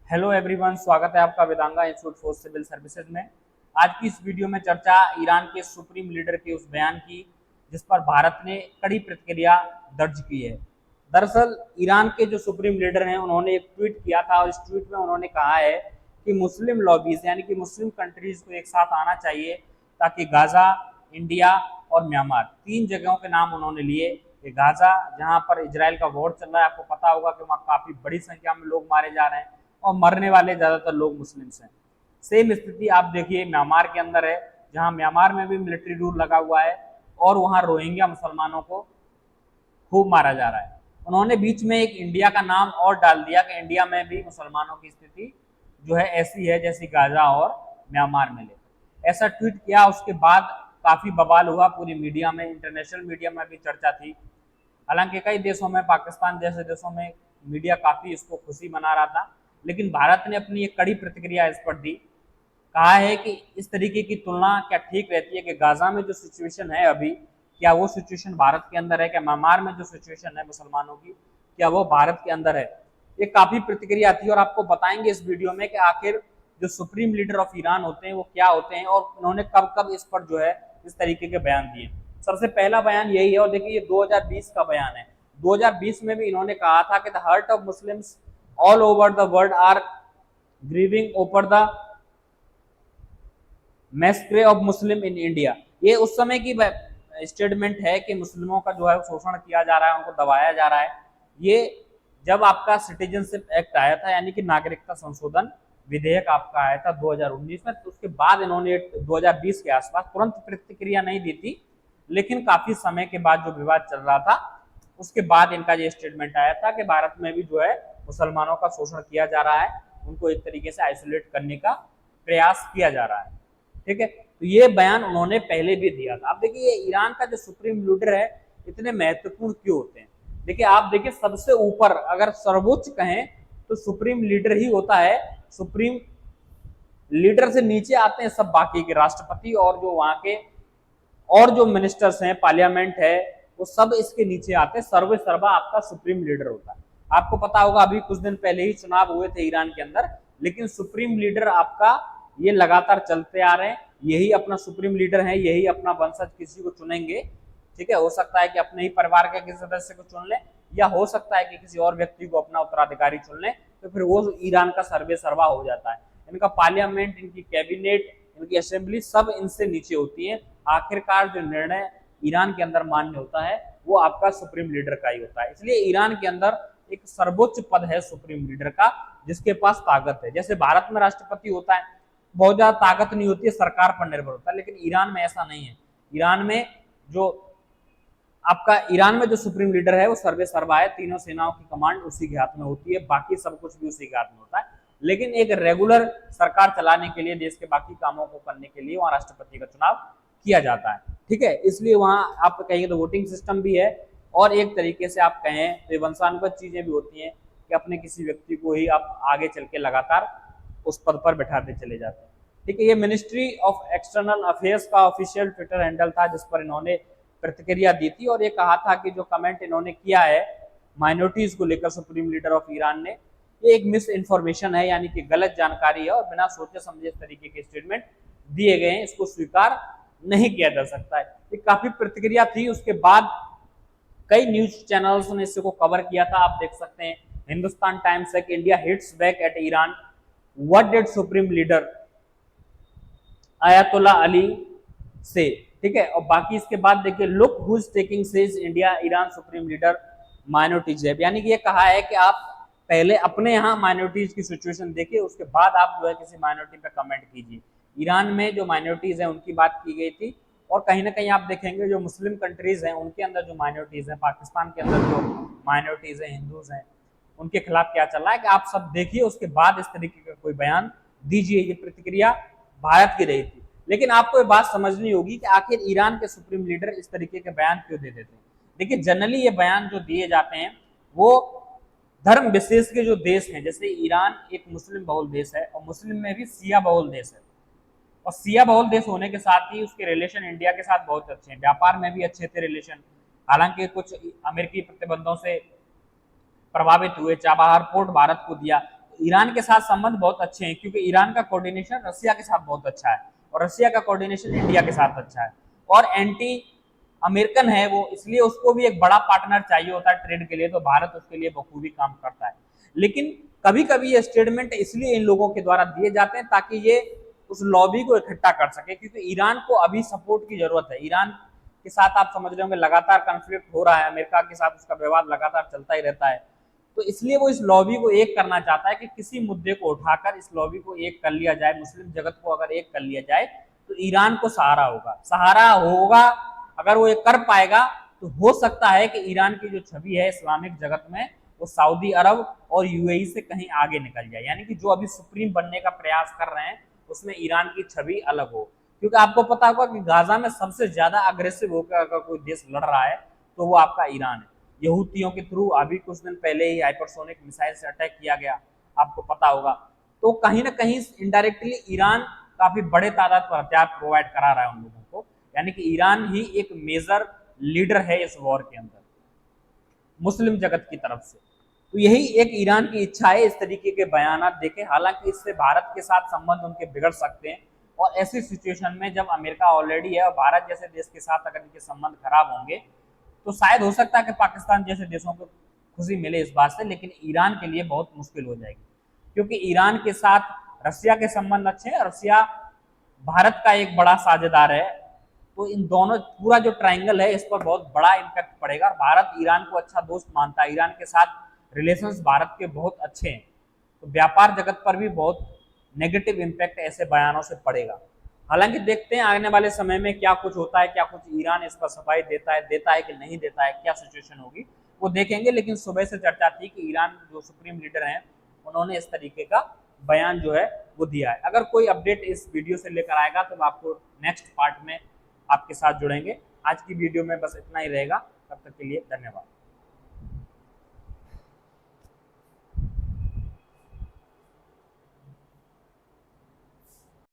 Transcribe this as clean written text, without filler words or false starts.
Hello everyone, स्वागत है आपका वेदांगा इंस्टीट्यूट फॉर सिविल सर्विसेज में। आज की इस वीडियो में चर्चा ईरान के सुप्रीम लीडर के उस बयान की जिस पर भारत ने कड़ी प्रतिक्रिया दर्ज की है। दरअसल ईरान के जो सुप्रीम लीडर हैं उन्होंने एक ट्वीट किया था और इस ट्वीट में उन्होंने कहा है कि मुस्लिम लॉबीज यानी कि मुस्लिम कंट्रीज को एक साथ आना चाहिए ताकि गाजा, इंडिया और म्यांमार तीन जगहों के नाम उन्होंने लिए कि गाजा जहां पर इजराइल का वॉर चल रहा है, आपको पता होगा कि वहां काफी बड़ी संख्या में लोग मारे जा रहे हैं और मरने वाले ज्यादातर लोग मुस्लिम्स हैं। सेम स्थिति आप देखिए म्यांमार के अंदर है, जहां म्यांमार में भी मिलिट्री रूल लगा हुआ है और वहां रोहिंग्या मुसलमानों को खूब मारा जा रहा है। उन्होंने बीच में एक इंडिया का नाम और डाल दिया कि इंडिया में भी मुसलमानों की स्थिति जो है ऐसी है जैसी गाजा और म्यांमार में ले ऐसा ट्वीट किया। उसके बाद काफी बवाल हुआ पूरी मीडिया में, इंटरनेशनल मीडिया में भी चर्चा थी। हालांकि कई देशों में, पाकिस्तान जैसे देशों में मीडिया काफी इसको खुशी मना रहा था, लेकिन भारत ने अपनी एक कड़ी प्रतिक्रिया इस पर दी। कहा है कि इस तरीके की तुलना क्या ठीक रहती है कि गाजा में जो सिचुएशन है अभी, क्या वो सिचुएशन भारत के अंदर है? क्या म्यांमार में जो सिचुएशन है मुसलमानों की, क्या वो भारत के अंदर है? ये काफी प्रतिक्रिया थी और आपको बताएंगे इस वीडियो में कि आखिर जो सुप्रीम लीडर ऑफ ईरान होते हैं वो क्या होते हैं और उन्होंने कब कब इस पर जो है इस तरीके के बयान दिए। सबसे पहला बयान यही है और देखिए ये 2020 का बयान है। 2020 में भी इन्होंने कहा था कि the heart of Muslims all over the world are grieving over the massacre of Muslim in India. ये उस समय की स्टेटमेंट है कि मुस्लिमों का जो है शोषण किया जा रहा है, उनको दबाया जा रहा है। ये जब आपका सिटीजनशिप एक्ट आया था यानी कि नागरिकता संशोधन विधेयक आपका आया था 2019 में, तो उसके बाद इन्होंने 2020 के आसपास तुरंत प्रतिक्रिया नहीं दी थी, लेकिन काफी समय के बाद जो विवाद चल रहा था उसके बाद इनका ये स्टेटमेंट आया था कि भारत में भी जो है मुसलमानों का शोषण किया जा रहा है, उनको एक तरीके से आइसोलेट करने का प्रयास किया जा रहा है। ठीक है, तो ये बयान उन्होंने पहले भी दिया था। अब देखिए ईरान का जो सुप्रीम लीडर है इतने महत्वपूर्ण क्यों होते हैं? देखिए आप देखिए सबसे ऊपर अगर सर्वोच्च कहें तो सुप्रीम लीडर ही होता है। सुप्रीम लीडर से नीचे आते हैं सब बाकी के राष्ट्रपति और जो वहां के और जो मिनिस्टर्स हैं, पार्लियामेंट है, वो सब इसके नीचे आते हैं। सर्वे सर्वा आपका सुप्रीम लीडर होता है। आपको पता होगा अभी कुछ दिन पहले ही चुनाव हुए थे ईरान के अंदर, लेकिन सुप्रीम लीडर आपका ये लगातार चलते आ रहे हैं, यही अपना सुप्रीम लीडर है, यही अपना वंशज किसी को चुनेंगे। ठीक है, हो सकता है कि अपने ही परिवार के किसी सदस्य को चुन ले या हो सकता है कि किसी और व्यक्ति को अपना उत्तराधिकारी चुन ले, तो फिर वो ईरान का सर्वे सर्वा हो जाता है। इनका पार्लियामेंट, इनकी कैबिनेट, इनकी असेंबली सब इनसे नीचे होती है। आखिरकार जो निर्णय ईरान के अंदर मान्य होता है वो आपका सुप्रीम लीडर का ही होता है। इसलिए ईरान के अंदर एक सर्वोच्च पद है सुप्रीम लीडर का, जिसके पास ताकत है। जैसे भारत में राष्ट्रपति होता है, बहुत ज्यादा ताकत नहीं होती है, सरकार पर निर्भर होता है, लेकिन ईरान में ऐसा नहीं है। ईरान में जो सुप्रीम लीडर है वो सर्वे सर्वा है, तीनों सेनाओं की कमांड उसी के हाथ में होती है, बाकी सब कुछ भी उसी के हाथ में होता है। लेकिन एक रेगुलर सरकार चलाने के लिए, देश के बाकी कामों को करने के लिए वहां राष्ट्रपति का चुनाव किया जाता है। ठीक है, इसलिए वहां आप कहेंगे तो वोटिंग सिस्टम भी है और एक तरीके से आप कहें तो वंशानुगत चीजें भी होती हैं कि अपने किसी व्यक्ति को ही आप आगे चल के लगातार उस पद पर बैठाते चले जाते हैं। ठीक है, ये मिनिस्ट्री ऑफ एक्सटर्नल अफेयर्स का ऑफिशियल ट्विटर हैंडल था जिस पर इन्होंने प्रतिक्रिया दी थी और ये कहा था कि जो कमेंट इन्होंने किया है माइनॉरिटीज को लेकर सुप्रीम लीडर ऑफ ईरान ने, ये एक मिस इन्फॉर्मेशन है, यानी कि गलत जानकारी है और बिना सोचे समझे इस तरीके के स्टेटमेंट दिए गए हैं, इसको स्वीकार नहीं किया जा सकता है। ये काफी प्रतिक्रिया थी। उसके बाद कई न्यूज चैनल्स ने इसको कवर किया था, आप देख सकते हैं। हिंदुस्तान टाइम्स है कि India hits back at Iran, what did supreme leader ayatollah Ali से। ठीक है, और बाकी इसके बाद देखिए look who is taking says India Iran supreme leader minorities है, यानी कि ये कहा है कि आप पहले अपने यहाँ माइनॉरिटीज की सिचुएशन देखिए, उसके बाद आप जो है किसी माइनॉरिटी पे कमेंट कीजिए। ईरान में जो माइनॉरिटीज है उनकी बात की गई थी और कहीं ना कहीं आप देखेंगे जो मुस्लिम कंट्रीज हैं उनके अंदर जो माइनॉरिटीज हैं, पाकिस्तान के अंदर जो माइनॉरिटीज हैं, हिंदूज हैं, उनके खिलाफ क्या चल रहा है कि आप सब देखिए, उसके बाद इस तरीके का कोई बयान दीजिए। ये प्रतिक्रिया भारत की रही थी, लेकिन आपको ये बात समझनी होगी कि आखिर ईरान के सुप्रीम लीडर इस तरीके के बयान क्यों दे देते हैं। देखिए जनरली ये बयान जो दिए जाते हैं वो धर्म विशेष के जो देश हैं, जैसे ईरान एक मुस्लिम बहुल देश है और मुस्लिम में भी सिया बहुल देश है, और सिया बहुल देश होने के साथ ही उसके रिलेशन इंडिया के साथ बहुत अच्छे हैं, व्यापार में भी अच्छे थे रिलेशन। हालांकि कुछ अमेरिकी प्रतिबंधों से प्रभावित हुए, चाबहार पोर्ट भारत को दिया। ईरान के साथ संबंध बहुत अच्छे हैं, क्योंकि ईरान का कोऑर्डिनेशन रसिया के साथ बहुत अच्छा है और रसिया का कोऑर्डिनेशन इंडिया के साथ अच्छा है, और एंटी अमेरिकन है वो, इसलिए उसको भी एक बड़ा पार्टनर चाहिए होता है ट्रेड के लिए, तो भारत उसके लिए बखूबी काम करता है। लेकिन कभी कभी ये स्टेटमेंट इसलिए इन लोगों के द्वारा दिए जाते हैं ताकि ये उस लॉबी को इकट्ठा कर सके, क्योंकि ईरान को अभी सपोर्ट की जरूरत है। ईरान के साथ आप समझ रहे होंगे लगातार कॉन्फ्लिक्ट हो रहा है, अमेरिका के साथ उसका विवाद लगातार चलता ही रहता है, तो इसलिए वो इस लॉबी को एक करना चाहता है कि किसी मुद्दे को उठाकर इस लॉबी को एक कर लिया जाए, मुस्लिम जगत को अगर एक कर लिया जाए तो ईरान को सहारा होगा। अगर वो ये कर पाएगा तो हो सकता है कि ईरान की जो छवि है इस्लामिक जगत में वो सऊदी अरब और यूएई से कहीं आगे निकल जाए, यानी कि जो अभी सुप्रीम बनने का प्रयास कर रहे हैं उसमें ईरान की छवि अलग हो। क्योंकि आपको पता होगा कि गाजा में सबसे ज्यादा अग्रेसिव होकर अगर कोई देश लड़ रहा है तो वो आपका ईरान है। यहूतियों के थ्रू अभी कुछ दिन पहले ही हाइपरसोनिक मिसाइल से अटैक किया गया, आपको पता होगा। तो कहीं ना कहीं इनडायरेक्टली ईरान काफी बड़े तादाद पर हथियार प्रोवाइड करा रहा है उन लोगों को, यानी कि ईरान ही एक मेजर लीडर है इस वॉर के अंदर मुस्लिम जगत की तरफ से। तो यही एक ईरान की इच्छा है इस तरीके के बयान देके, हालांकि इससे भारत के साथ संबंध उनके बिगड़ सकते हैं, और ऐसी सिचुएशन में जब अमेरिका ऑलरेडी है और भारत जैसे देश के साथ अगर इनके संबंध खराब होंगे तो शायद हो सकता है कि पाकिस्तान जैसे देशों को खुशी मिले इस बात से, लेकिन ईरान के लिए बहुत मुश्किल हो जाएगी, क्योंकि ईरान के साथ रसिया के संबंध अच्छे हैं, रसिया भारत का एक बड़ा साझेदार है, तो इन दोनों पूरा जो ट्रायंगल है इस पर बहुत बड़ा इम्पैक्ट पड़ेगा। और भारत ईरान को अच्छा दोस्त मानता है, ईरान के साथ रिलेशंस भारत के बहुत अच्छे हैं, तो व्यापार जगत पर भी बहुत नेगेटिव इम्पैक्ट ऐसे बयानों से पड़ेगा। हालांकि देखते हैं आने वाले समय में क्या कुछ होता है, क्या कुछ ईरान इस पर सफाई देता है कि नहीं देता है, क्या सिचुएशन होगी वो देखेंगे। लेकिन सुबह से चर्चा थी कि ईरान जो सुप्रीम लीडर हैं उन्होंने इस तरीके का बयान जो है वो दिया है। अगर कोई अपडेट इस वीडियो से लेकर आएगा तो आपको नेक्स्ट पार्ट में आपके साथ जुड़ेंगे। आज की वीडियो में बस इतना ही रहेगा, तब तक के लिए धन्यवाद।